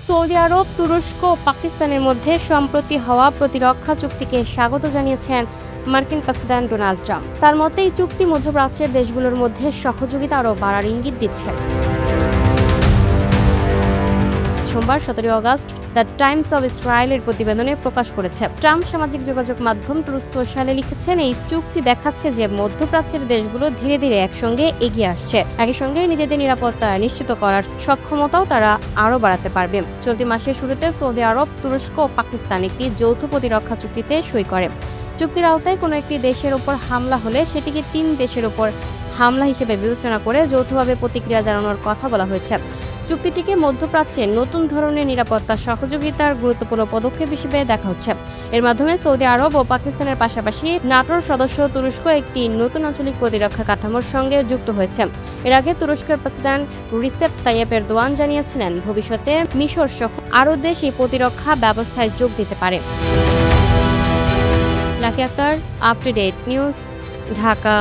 Saudi আরব, তুরস্ক ও পাকিস্তানের মধ্যে সম্প্রতি হওয়া প্রতিরক্ষা চুক্তিকে স্বাগত জানিয়েছেন মার্কিন প্রেসিডেন্ট ডোনাল্ড ট্রাম্প। তার মতে এই চুক্তি মধ্যপ্রাচ্যের দেশগুলোর মধ্যে সহযোগিতা আরও বাড়ার ইঙ্গিত দিচ্ছে। সোমবার 17 আগস্ট দ্য টাইমস অব ইসরায়েলের প্রতিবেদনে প্রকাশ করেছে। ট্রাম্প সামাজিক যোগাযোগ মাধ্যম ট্রুথ সোশ্যালে লিখেছেন, এই চুক্তি দেখাচ্ছে যে মধ্যপ্রাচ্যের দেশগুলো ধীরে ধীরে একসঙ্গে এগিয়ে আসছে। একই সঙ্গে নিজেদের নিরাপত্তা নিশ্চিত করার সক্ষমতাও তারা আরও বাড়াতে পারবে। চলতি মাসের শুরুতে সৌদি আরব, তুরস্ক ও পাকিস্তান একটি যৌথ প্রতিরক্ষা চুক্তিতে সই করে। চুক্তির আওতায় কোনো একটি দেশের ওপর হামলা হলে সেটিকে 3 দেশের ওপর হামলা হিসেবে বিবেচনা করে যৌথভাবে প্রতিক্রিয়া জানানোর কথা বলা হয়েছে। চুক্তিটিকে মধ্যপ্রাচ্যে নতুন ধরনের নিরাপত্তা সহযোগিতার গুরুত্বপূর্ণ পদক্ষেপ হিসেবে দেখা হচ্ছে। এর মাধ্যমে সৌদি আরব ও পাকিস্তানের পাশাপাশি নাটোর সদস্য তুরস্ক একটি নতুন আঞ্চলিক প্রতিরক্ষা কাঠামোর সঙ্গে যুক্ত হয়েছে। এর আগে তুরস্কের প্রেসিডেন্ট রিসেপ তাইয়েপ এরদোয়ান জানিয়েছিলেন, ভবিষ্যতে মিশর সহ আরও দেশ এই প্রতিরক্ষা ব্যবস্থায় যোগ দিতে পারে। Lucky Akter, up to date news, Dhaka.